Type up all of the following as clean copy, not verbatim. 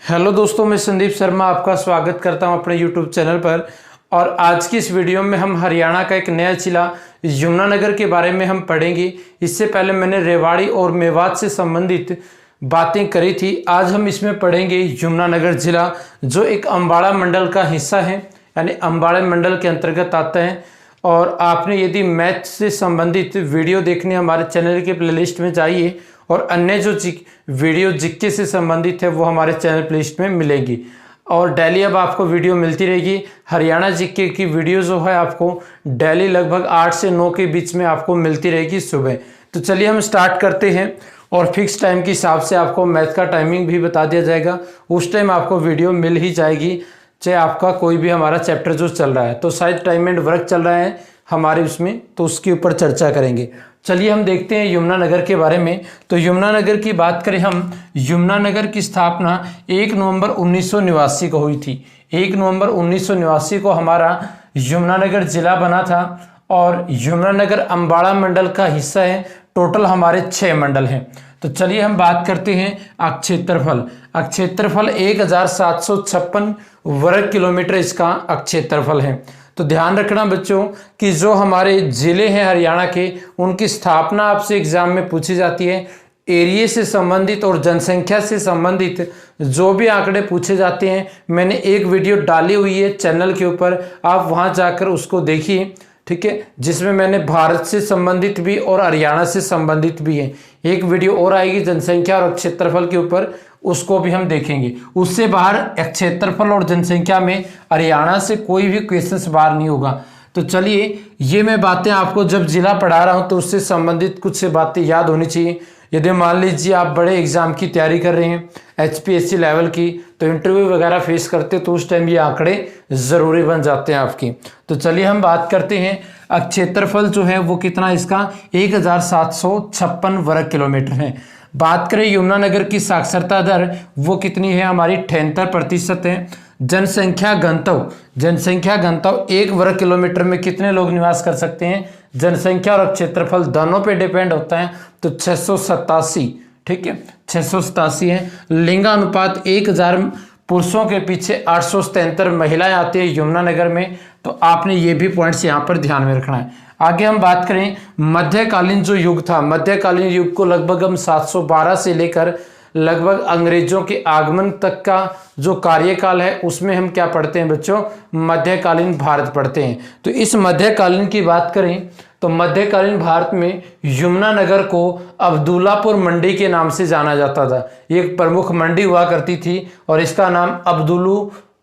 Hello दोस्तों, मैं संदीप शर्मा आपका स्वागत करता हूं अपने यूट्यूब चैनल पर। और आज की इस वीडियो में हम हरियाणा का एक नया जिला यमुनानगर के बारे में हम पढ़ेंगे। इससे पहले मैंने रेवाड़ी और मेवात से संबंधित बातें करी थी। आज हम इसमें पढ़ेंगे यमुनानगर जिला, जो एक अम्बाड़ा मंडल का हिस्सा है, यानी अम्बाड़ा मंडल के अंतर्गत आता है। और आपने यदि मैथ से संबंधित वीडियो देखने हमारे चैनल के प्लेलिस्ट में जाइए, और अन्य जो वीडियो जीके से संबंधित है वो हमारे चैनल प्लेलिस्ट में मिलेगी। और डेली अब आपको वीडियो मिलती रहेगी। हरियाणा जीके की वीडियो जो है आपको डेली लगभग 8 से 9 के बीच में आपको मिलती रहेगी सुबह। तो चलिए हम स्टार्ट करते हैं। और फिक्स टाइम के हिसाब से आपको मैथ का टाइमिंग भी बता दिया जाएगा। उस टाइम आपको वीडियो मिल ही जाएगी, चाहे आपका कोई भी हमारा चैप्टर जो चल रहा है। तो शायद टाइम एंड वर्क चल रहा है हमारे उसमें, तो उसके ऊपर चर्चा करेंगे। चलिए हम देखते हैं यमुनानगर के बारे में। तो यमुनानगर की बात करें हम, यमुनानगर की स्थापना 1 नवंबर 1989 को हुई थी। 1 नवंबर 1989 को हमारा यमुनानगर जिला बना था। और यमुनानगर अम्बाड़ा मंडल का हिस्सा है। टोटल हमारे 6 मंडल हैं। तो चलिए हम बात करते हैं अक्षेत्रफल। अक्षेत्रफल 1756 वर्ग किलोमीटर इसका अक्षेत्रफल है। तो ध्यान रखना बच्चों कि जो हमारे जिले हैं हरियाणा के, उनकी स्थापना आपसे एग्जाम में पूछी जाती है। एरिया से संबंधित और जनसंख्या से संबंधित जो भी आंकड़े पूछे जाते हैं, मैंने एक वीडियो डाली हुई है चैनल के ऊपर, आप वहां जाकर उसको देखिए, ठीक है, जिसमें मैंने भारत से संबंधित भी और हरियाणा से संबंधित भी है। एक वीडियो और आएगी जनसंख्या और क्षेत्रफल के ऊपर, उसको भी हम देखेंगे। उससे बाहर क्षेत्रफल और जनसंख्या में हरियाणा से कोई भी क्वेश्चंस बाहर नहीं होगा। तो चलिए, ये मैं बातें आपको जब जिला पढ़ा रहा हूं तो उससे संबंधित कुछ से बातें याद होनी चाहिए। यदि मान लीजिए आप बड़े एग्जाम की तैयारी कर रहे हैं, HPSC लेवल की, तो इंटरव्यू वगैरह फेस करते, तो उस टाइम ये आंकड़े जरूरी बन जाते हैं आपकी। तो चलिए हम बात करते हैं। क्षेत्रफल जो है वो कितना, इसका 1756 वर्ग किलोमीटर है। बात करें यमुनानगर की साक्षरता दर, वो कितनी है हमारी, 78% है। जनसंख्या घनत्व 1 वर्ग किलोमीटर में कितने लोग निवास कर सकते हैं, जनसंख्या और क्षेत्रफल दोनों पे डिपेंड होता है। तो 687, ठीक है, 687 है। लिंगानुपात 1000 पुरुषों के पीछे 877 महिलाएं आती है यमुनानगर में। तो आपने ये भी पॉइंट्स यहाँ पर ध्यान में रखना है। आगे हम बात करें मध्यकालीन जो युग था, मध्यकालीन युग को लगभग हम 712 से लेकर लगभग अंग्रेजों के आगमन तक का जो कार्यकाल है, उसमें हम क्या पढ़ते हैं बच्चों, मध्यकालीन भारत पढ़ते हैं। तो इस मध्यकालीन की बात करें तो मध्यकालीन भारत में यमुनानगर को अब्दुल्लापुर मंडी के नाम से जाना जाता था। एक प्रमुख मंडी हुआ करती थी और इसका नाम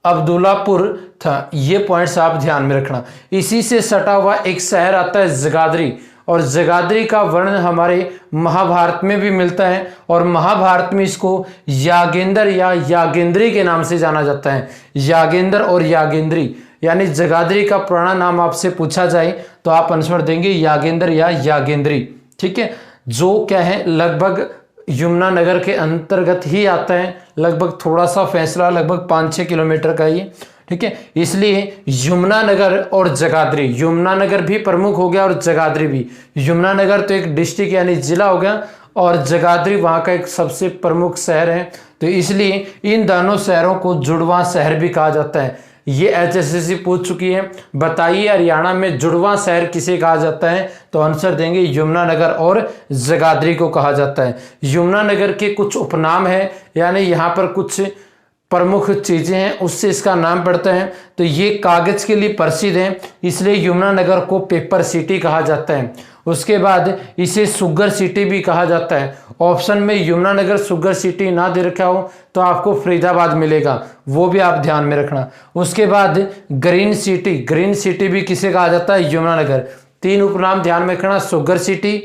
अब्दुल्लापुर था। ये पॉइंट्स आप ध्यान में रखना। इसी से सटा हुआ एक शहर आता है जगाधरी, और जगाधरी का वर्णन हमारे महाभारत में भी मिलता है। और महाभारत में इसको यागेंद्र या यागेंद्री के नाम से जाना जाता है। यागेंद्र और यागेंद्री, यानी जगाधरी का पुराना नाम आपसे पूछा जाए तो आप आंसर देंगे यागेंद्र या यागेंद्री, ठीक है, जो क्या है लगभग यमुनानगर के अंतर्गत ही आता है। लगभग थोड़ा सा फैसला लगभग 5-6 किलोमीटर का ही, ठीक है। इसलिए यमुनानगर और जगाधरी, यमुनानगर भी प्रमुख हो गया और जगाधरी भी। यमुनानगर तो एक डिस्ट्रिक्ट यानी जिला हो गया, और जगाधरी वहाँ का एक सबसे प्रमुख शहर है। तो इसलिए इन दोनों शहरों को जुड़वा शहर भी कहा जाता है। ये HSSC पूछ चुकी है, बताइए हरियाणा में जुड़वा शहर किसे कहा जाता है, तो आंसर देंगे यमुनानगर और जगाधरी को कहा जाता है। यमुनानगर के कुछ उपनाम है, यानी यहाँ पर कुछ प्रमुख चीजें हैं, उससे इसका नाम पड़ता है। तो ये कागज के लिए प्रसिद्ध है, इसलिए यमुनानगर को पेपर सिटी कहा जाता है। उसके बाद इसे शुगर सिटी भी कहा जाता है। ऑप्शन में यमुनानगर शुगर सिटी ना दे रखा हो तो आपको फरीदाबाद मिलेगा, वो भी आप ध्यान में रखना। उसके बाद ग्रीन सिटी भी किसे कहा जाता है, यमुनानगर। 3 उपनाम ध्यान में रखना, शुगर सिटी,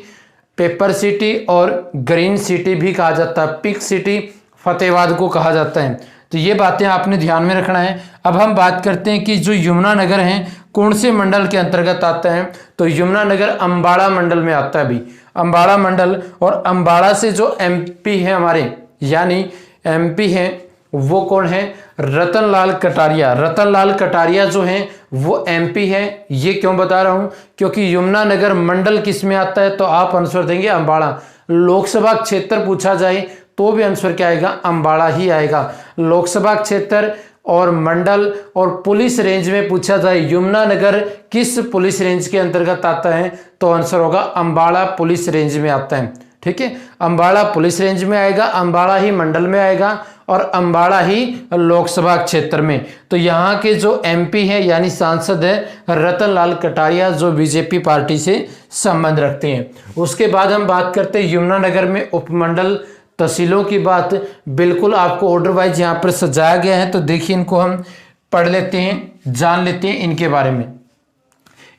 पेपर सिटी और ग्रीन सिटी भी कहा जाता है। पिंक सिटी फतेहाबाद को कहा जाता है। तो ये बातें आपने ध्यान में रखना है। अब हम बात करते हैं कि जो यमुनानगर है कौन से मंडल के अंतर्गत आता है, तो यमुनानगर अम्बाड़ा मंडल में आता है भी, अम्बाड़ा मंडल। और अम्बाड़ा से जो MP है हमारे, यानी MP है वो कौन है, रतनलाल कटारिया। रतनलाल कटारिया जो है वो MP है। ये क्यों बता रहा हूं, क्योंकि यमुनानगर मंडल किस में आता है, तो आप आंसर देंगे अम्बाड़ा। लोकसभा क्षेत्र पूछा जाए तो भी आंसर क्या आएगा, अम्बाड़ा ही आएगा। लोकसभा क्षेत्र और मंडल और पुलिस रेंज में पूछा जाए यमुनानगर किस पुलिस रेंज के अंतर्गत आता है, तो आंसर होगा अम्बाड़ा पुलिस रेंज में आता है। ठीक है, अम्बाड़ा पुलिस रेंज में आएगा, अम्बाड़ा ही मंडल में आएगा और अम्बाड़ा ही लोकसभा क्षेत्र में। तो यहाँ के जो एमपी है यानी सांसद है रतन लाल कटारिया, जो बीजेपी पार्टी से संबंध रखते हैं। उसके बाद हम बात करते हैं यमुनानगर में उपमंडल तहसीलों की बात। बिल्कुल आपको ऑर्डर वाइज यहाँ पर सजाया गया है, तो देखिए इनको हम पढ़ लेते हैं, जान लेते हैं इनके बारे में।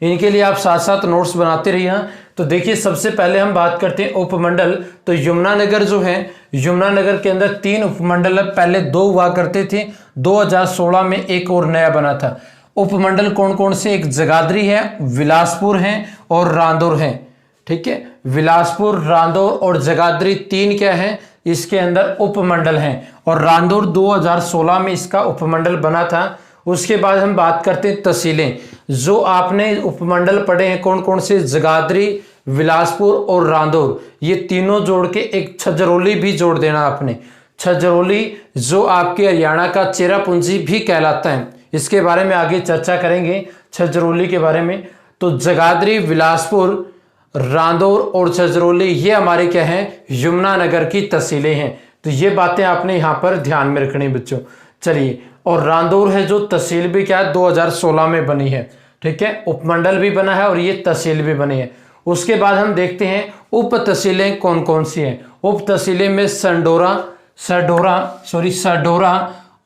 इनके लिए आप साथ साथ नोट्स बनाते रहिए। तो देखिए सबसे पहले हम बात करते हैं उपमंडल। तो यमुनानगर जो है, यमुनानगर के अंदर 3 उपमंडल है, पहले 2 हुआ करते थे, 2016 में एक और नया बना था। उपमंडल कौन कौन से, एक जगाधरी है, बिलासपुर है और रांदौर है। ठीक है, बिलासपुर, रांदौर और जगाधरी 3 क्या है इसके अंदर उपमंडल हैं, और रांदौर 2016 में इसका उपमंडल बना था। उसके बाद हम बात करते हैं तहसीलें। जो आपने उपमंडल पढ़े हैं कौन कौन से, जगाधरी, बिलासपुर और रांदौर, ये तीनों जोड़ के एक छजरौली भी जोड़ देना आपने। छजरौली जो आपके हरियाणा का चेरापूंजी भी कहलाता है, इसके बारे में आगे चर्चा करेंगे छजरौली के बारे में। तो जगाधरी, बिलासपुर, रांदौर और छजरौली ये हमारे क्या हैं, यमुनानगर की तहसीलें हैं। तो ये बातें आपने यहाँ पर ध्यान में रखनी बच्चों। चलिए, और रांदौर है जो तहसील भी क्या है 2016 में बनी है। ठीक है, उपमंडल भी बना है और ये तहसील भी बनी है। उसके बाद हम देखते हैं उप तहसीलें कौन कौन सी हैं। उप तहसीलें में सडोरा,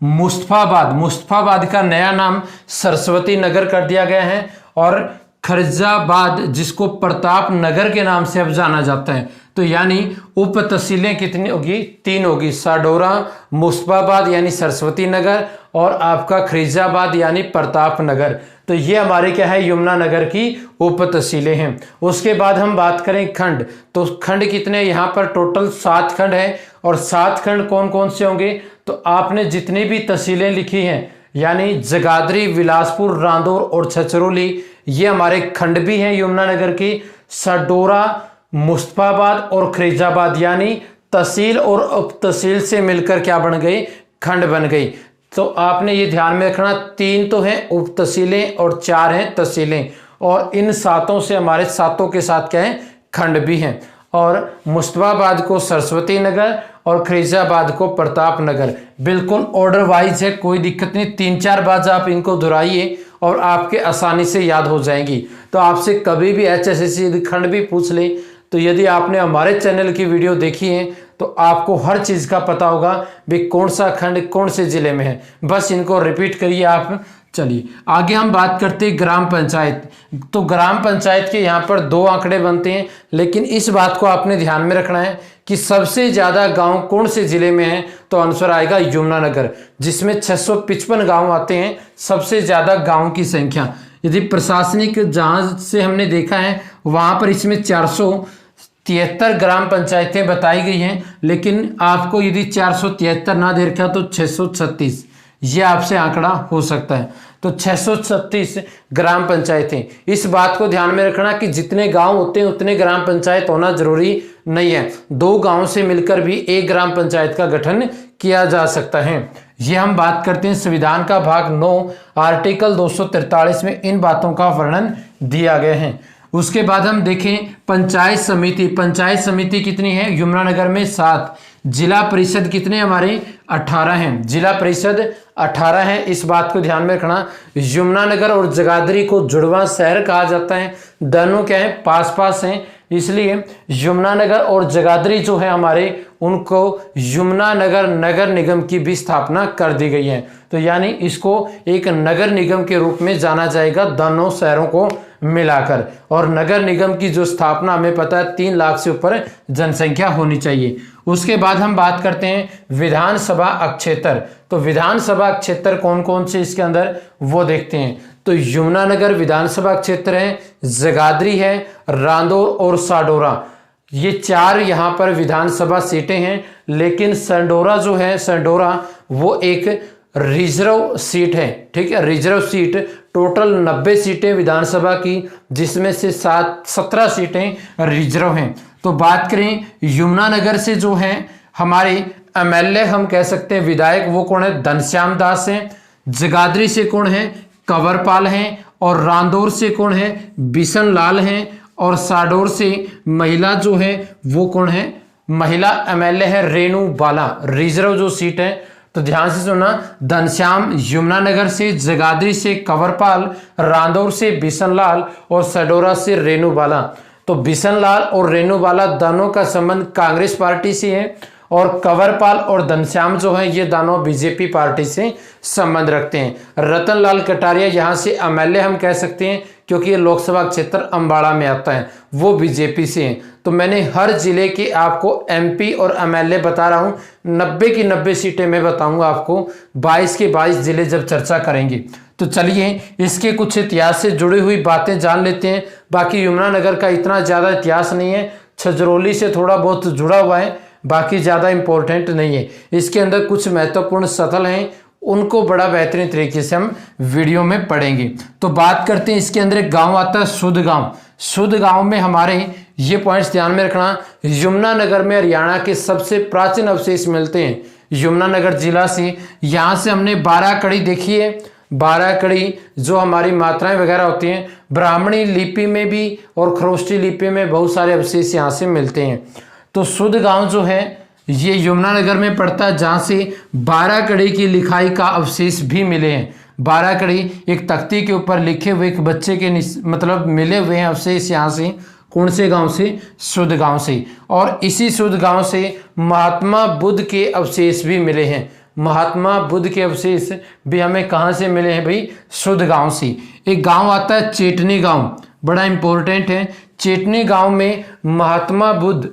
मुस्तफाबाद का नया नाम सरस्वती नगर कर दिया गया है, और खरजाबाद जिसको प्रताप नगर के नाम से अब जाना जाता है। तो यानी उप तहसीलें कितनी होगी, 3 होगी, साडोरा, मुस्तफाबाद यानी सरस्वती नगर और आपका खरीजाबाद यानी प्रताप नगर। तो ये हमारे क्या है, यमुनानगर की उप तहसीलें हैं। उसके बाद हम बात करें खंड। तो खंड कितने, यहाँ पर टोटल 7 खंड है, और 7 खंड कौन कौन से होंगे, तो आपने जितनी भी तहसीलें लिखी हैं यानी जगाधरी, बिलासपुर, रांदौर और छछरौली, ये हमारे खंड भी हैं यमुनानगर की। सडोरा, मुस्तफाबाद और खरीजाबाद यानी तहसील और उप तहसील से मिलकर क्या बन गई, खंड बन गई। तो आपने ये ध्यान में रखना, 3 तो हैं उप तहसीलें और 4 हैं तहसीलें, और इन 7 से हमारे 7 के साथ क्या है, खंड भी हैं। और मुस्तफाबाद को सरस्वती नगर और खरीजाबाद को प्रताप नगर। बिल्कुल ऑर्डर वाइज है, कोई दिक्कत नहीं, 3-4 बार आप इनको दोहराइए और आपके आसानी से याद हो जाएंगी। तो आपसे कभी भी HSSC खंड भी पूछ ले, तो यदि आपने हमारे चैनल की वीडियो देखी है तो आपको हर चीज़ का पता होगा भी कौन सा खंड कौन से ज़िले में है। बस इनको रिपीट करिए आप। चलिए आगे हम बात करते हैं ग्राम पंचायत। तो ग्राम पंचायत के यहाँ पर 2 आंकड़े बनते हैं, लेकिन इस बात को आपने ध्यान में रखना है कि सबसे ज़्यादा गांव कौन से ज़िले में है, तो आंसर आएगा यमुनानगर, जिसमें 655 गांव आते हैं, सबसे ज़्यादा गांव की संख्या। यदि प्रशासनिक जांच से हमने देखा है वहाँ पर इसमें 473 ग्राम पंचायतें बताई गई हैं, लेकिन आपको यदि 473 ना दे रखा तो 636 ये आपसे आंकड़ा हो सकता है। तो 636 ग्राम पंचायतें, इस बात को ध्यान में रखना कि जितने गांव होते हैं उतने ग्राम पंचायत होना जरूरी नहीं है। 2 गांव से मिलकर भी एक ग्राम पंचायत का गठन किया जा सकता है। ये हम बात करते हैं संविधान का भाग 9 आर्टिकल 243 में इन बातों का वर्णन दिया गया है। उसके बाद हम देखें पंचायत समिति। पंचायत समिति कितनी है, यमुनानगर में 7। जिला परिषद कितने हमारे, 18 हैं। जिला परिषद 18 है, इस बात को ध्यान में रखना। यमुनानगर और जगाधरी को जुड़वा शहर कहा जाता है, दोनों क्या है, पास पास हैं, इसलिए यमुनानगर और जगाधरी जो है हमारे, उनको यमुनानगर नगर निगम की भी स्थापना कर दी गई है। तो यानी इसको एक नगर निगम के रूप में जाना जाएगा दोनों शहरों को मिलाकर। और नगर निगम की जो स्थापना हमें पता है 3 लाख से ऊपर जनसंख्या होनी चाहिए। उसके बाद हम बात करते हैं विधानसभा क्षेत्र। तो विधानसभा क्षेत्र कौन कौन से इसके अंदर वो देखते हैं। तो यमुनानगर विधानसभा क्षेत्र है, जगाधरी है, रांदौर और साडोरा, ये 4 यहाँ पर विधानसभा सीटें हैं। लेकिन संडोरा जो है, संडोरा वो एक रिजर्व सीट है। ठीक है, रिजर्व सीट, टोटल 90 सीटें विधानसभा की, जिसमें से 17 सीटें रिजर्व हैं। तो बात करें यमुनानगर से जो है हमारे एमएलए हम कह सकते हैं विधायक वो कौन है, घनश्याम दास हैं। जगाधरी से कौन है, कंवरपाल हैं। और रांदौर से कौन है, बिशन लाल हैं। और साडोर से महिला जो है वो कौन है, महिला एमएलए है रेणु बाला। रिजर्व जो सीट है, तो ध्यान से सुनना, घनश्याम यमुनानगर से, जगाधरी से कंवरपाल, रांदौर से बिशन लाल और सडोरा से रेणु बाला। तो बिशन लाल और रेणु बाला दोनों का संबंध कांग्रेस पार्टी से है और कंवरपाल और घनश्याम जो है ये दोनों बीजेपी पार्टी से संबंध रखते हैं। रतन लाल कटारिया यहाँ से एमएलए हम कह सकते हैं क्योंकि ये लोकसभा क्षेत्र अंबाला में आता है, वो बीजेपी से हैं। तो मैंने हर जिले के आपको एमपी और एमएलए बता रहा हूँ, 90 की 90 सीटें मैं बताऊंगा आपको, 22 के 22 जिले जब चर्चा करेंगे। तो चलिए इसके कुछ इतिहास से जुड़ी हुई बातें जान लेते हैं। बाकी यमुनानगर का इतना ज़्यादा इतिहास नहीं है, छजरौली से थोड़ा बहुत जुड़ा हुआ है, बाकी ज़्यादा इंपॉर्टेंट नहीं है। इसके अंदर कुछ महत्वपूर्ण स्थल हैं, उनको बड़ा बेहतरीन तरीके से हम वीडियो में पढ़ेंगे। तो बात करते हैं, इसके अंदर एक गांव आता है सुध गांव। सुध गांव में हमारे ये पॉइंट्स ध्यान में रखना, यमुनानगर में हरियाणा के सबसे प्राचीन अवशेष मिलते हैं यमुनानगर जिला से। यहाँ से हमने 12 कड़ी देखी है, 12 कड़ी जो हमारी मात्राएं वगैरह होती हैं, ब्राह्मणी लिपि में भी और खरोष्टी लिपि में बहुत सारे अवशेष यहाँ से मिलते हैं। तो सुध गांव जो है ये यमुनानगर में पड़ता है, जहाँ से 12 कड़ी की लिखाई का अवशेष भी मिले हैं। 12 कड़ी एक तख्ती के ऊपर लिखे हुए एक बच्चे के मतलब मिले हुए हैं अवशेष यहाँ से। कौन से गांव से, सुध गांव से। और इसी सुध गांव से महात्मा बुद्ध के अवशेष भी मिले हैं। महात्मा बुद्ध के अवशेष भी हमें कहाँ से मिले हैं भाई, सुध गांव से। एक गांव आता है चेटनी गांव, बड़ा इंपॉर्टेंट है। चेटनी गांव में महात्मा बुद्ध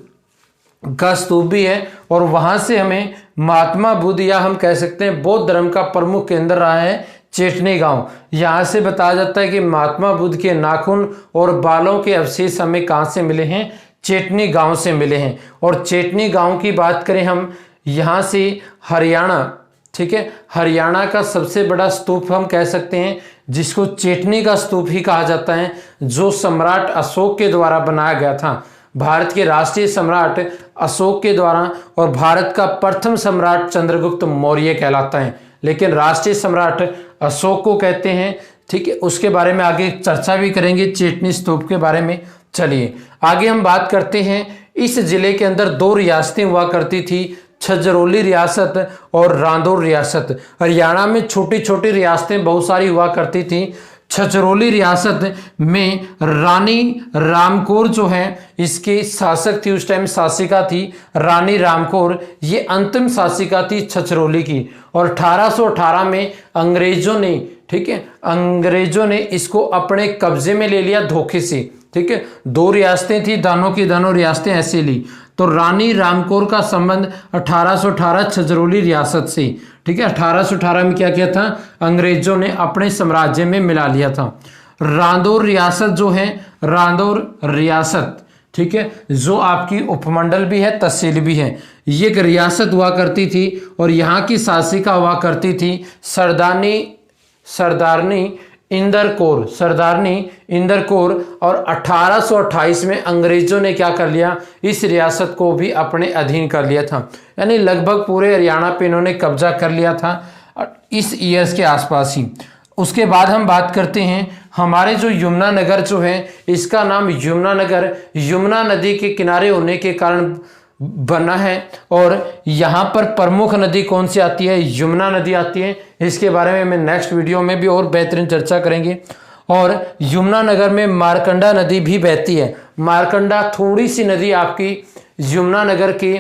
का स्तूप भी है और वहां से हमें महात्मा बुद्ध या हम कह सकते हैं बौद्ध धर्म का प्रमुख केंद्र रहा है चेटनी गांव। यहाँ से बताया जाता है कि महात्मा बुद्ध के नाखून और बालों के अवशेष हमें कहाँ से मिले हैं, चेटनी गांव से मिले हैं। और चेटनी गांव की बात करें हम, यहाँ से हरियाणा, ठीक है, हरियाणा का सबसे बड़ा स्तूप हम कह सकते हैं जिसको चेटनी का स्तूप ही कहा जाता है, जो सम्राट अशोक के द्वारा बनाया गया था। भारत के राष्ट्रीय सम्राट अशोक के द्वारा, और भारत का प्रथम सम्राट चंद्रगुप्त मौर्य कहलाता है, लेकिन राष्ट्रीय सम्राट अशोक को कहते हैं। ठीक है, उसके बारे में आगे चर्चा भी करेंगे, चेटनी स्तूप के बारे में। चलिए आगे हम बात करते हैं। इस जिले के अंदर 2 रियासतें हुआ करती थी, छजरौली रियासत और रांदौर रियासत। हरियाणा में छोटी छोटी रियासतें बहुत सारी हुआ करती थी। छजरौली रियासत में रानी रामकौर जो है इसके शासक थी, उस टाइम शासिका थी रानी रामकौर, ये अंतिम शासिका थी छजरौली की। और 1818 में अंग्रेजों ने, ठीक है, अंग्रेजों ने इसको अपने कब्जे में ले लिया धोखे से। ठीक है, 2 रियासतें थी, दोनों की दोनों रियासतें ऐसे ली। तो रानी रामकौर का संबंध 1818 छजरौली रियासत से। ठीक है, 1818 में क्या किया था, अंग्रेजों ने अपने साम्राज्य में मिला लिया था। रांदौर रियासत जो है, रांदौर रियासत, ठीक है, जो आपकी उपमंडल भी है, तहसील भी है, ये एक रियासत हुआ करती थी और यहाँ की शासिका हुआ करती थी सरदारनी इंदर कौर। और 1828 में अंग्रेजों ने क्या कर लिया, इस रियासत को भी अपने अधीन कर लिया था। यानी लगभग पूरे हरियाणा पे इन्होंने कब्जा कर लिया था इस ईयर्स के आसपास ही। उसके बाद हम बात करते हैं, हमारे जो यमुनानगर जो है, इसका नाम यमुनानगर यमुना नदी के किनारे होने के कारण बना है। और यहाँ पर प्रमुख नदी कौन सी आती है, यमुना नदी आती है। इसके बारे में मैं नेक्स्ट वीडियो में भी और बेहतरीन चर्चा करेंगे। और यमुनानगर में मारकंडा नदी भी बहती है। मारकंडा थोड़ी सी नदी आपकी यमुनानगर के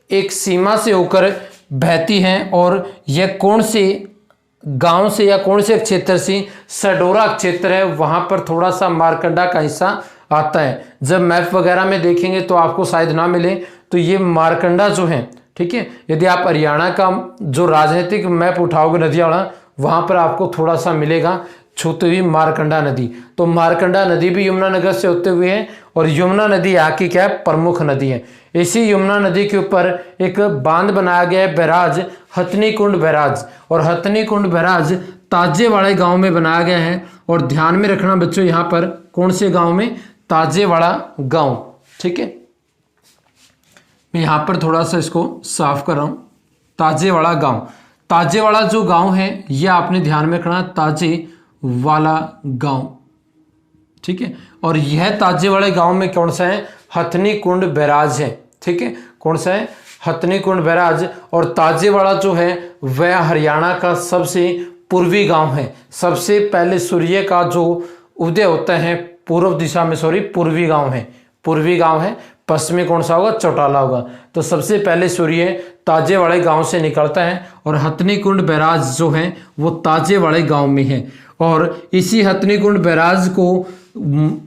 एक सीमा से होकर बहती है और यह कौन से गांव से या कौन से क्षेत्र से, सडोरा क्षेत्र है, वहां पर थोड़ा सा मारकंडा का हिस्सा आता है। जब मैप वगैरह में देखेंगे तो आपको शायद ना मिले, तो ये मारकंडा जो है, ठीक है, यदि आप हरियाणा का जो राजनीतिक मैप उठाओगे नदियाँ वाला, वहाँ पर आपको थोड़ा सा मिलेगा छूती हुई मारकंडा नदी। तो मारकंडा नदी भी यमुनानगर से होते हुए है और यमुना नदी यहाँ की क्या है, प्रमुख नदी है। इसी यमुना नदी के ऊपर एक बांध बनाया गया है, बैराज, हथनी कुंड बैराज। और हथनी कुंड बैराज ताजेवाड़े गांव में बनाया गया है। और ध्यान में रखना बच्चों, यहाँ पर कौन से गांव में, ताजेवाड़ा गांव। ठीक है, मैं यहाँ पर थोड़ा सा इसको साफ कर रहा हूँ। ताजेवाड़ा गांव, ताजेवाड़ा जो गांव है ये आपने ध्यान में रखना, ताजेवाड़ा गांव, ठीक है। और यह ताजेवाड़े गांव में कौन सा है, हथनी कुंड बैराज है, ठीक है। कौन सा है, हथनी कुंड बैराज। और ताजेवाड़ा जो है वह हरियाणा का सबसे पूर्वी गांव है। सबसे पहले सूर्य का जो उदय होता है पूर्व दिशा में, पूर्वी गांव है, पूर्वी गांव है। पश्चिमी कौन सा होगा, चौटाला होगा। तो सबसे पहले सूर्य ताजेवाड़े गांव से निकलता है और हथनी कुंड बैराज जो है वो ताजेवाड़े गांव में है। और इसी हथनी कुंड बैराज को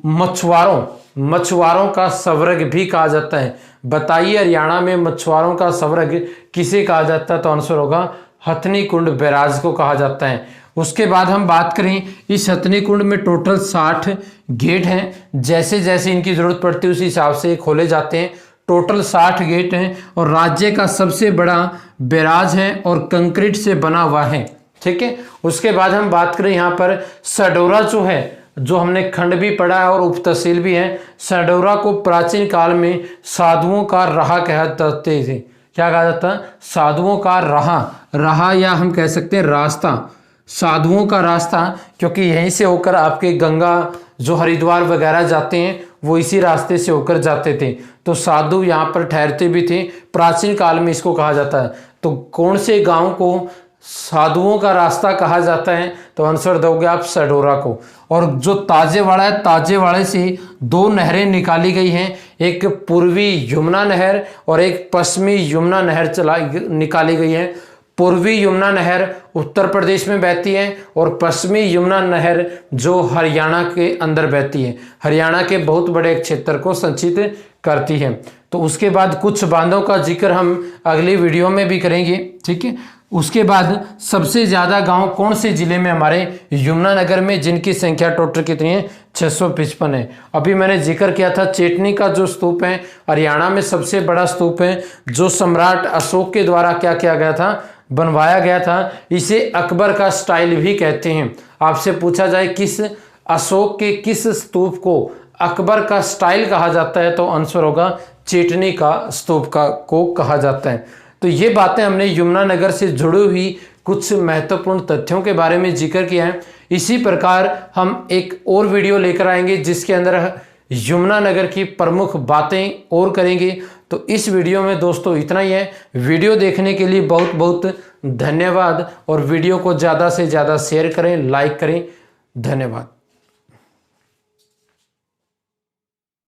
मछुआरों का स्वर्ग भी कहा जाता है। बताइए हरियाणा में मछुआरों का स्वर्ग किसे कहा जाता है, तो आंसर होगा हथनी कुंड बैराज को कहा जाता है। उसके बाद हम बात करें, इस हथनी कुंड में टोटल 60 गेट हैं। जैसे जैसे इनकी जरूरत पड़ती है उसी हिसाब से खोले जाते हैं। टोटल 60 गेट हैं और राज्य का सबसे बड़ा बैराज है और कंक्रीट से बना हुआ है, ठीक है। उसके बाद हम बात करें यहाँ पर सडोरा जो है, जो हमने खंड भी पढ़ा है और उप तहसील भी है। सडोरा को प्राचीन काल में साधुओं का राह कहते थे। क्या कहा जाता है, साधुओं का राह, या हम कह सकते हैं रास्ता, साधुओं का रास्ता, क्योंकि यहीं से होकर आपके गंगा जो हरिद्वार वगैरह जाते हैं वो इसी रास्ते से होकर जाते थे। तो साधु यहाँ पर ठहरते भी थे, प्राचीन काल में इसको कहा जाता है। तो कौन से गांव को साधुओं का रास्ता कहा जाता है, तो आंसर दोगे आप सडोरा को। और जो ताजेवाड़ा है, ताजेवाड़े से 2 नहरें निकाली गई हैं, एक पूर्वी यमुना नहर और एक पश्चिमी यमुना नहर निकाली गई है। पूर्वी यमुना नहर उत्तर प्रदेश में बहती है और पश्चिमी यमुना नहर जो हरियाणा के अंदर बहती है, हरियाणा के बहुत बड़े क्षेत्र को संचित करती है। तो उसके बाद कुछ बांधों का जिक्र हम अगली वीडियो में भी करेंगे, ठीक है। उसके बाद सबसे ज़्यादा गांव कौन से जिले में, हमारे यमुनानगर में, जिनकी संख्या टोटल कितनी है, 655 है। अभी मैंने जिक्र किया था चेटनी का जो स्तूप है हरियाणा में सबसे बड़ा स्तूप है, जो सम्राट अशोक के द्वारा क्या किया गया था, बनवाया गया था। इसे अकबर का स्टाइल भी कहते हैं। आपसे पूछा जाए किस अशोक के किस स्तूप को अकबर का स्टाइल कहा जाता है, तो आंसर होगा चेटनी का स्तूप को कहा जाता है। तो ये बातें हमने यमुनानगर से जुड़ी हुई कुछ महत्वपूर्ण तथ्यों के बारे में जिक्र किया है। इसी प्रकार हम एक और वीडियो लेकर आएंगे जिसके अंदर यमुनानगर की प्रमुख बातें और करेंगे। तो इस वीडियो में दोस्तों इतना ही है। वीडियो देखने के लिए बहुत बहुत धन्यवाद और वीडियो को ज़्यादा से ज़्यादा शेयर करें, लाइक करें। धन्यवाद।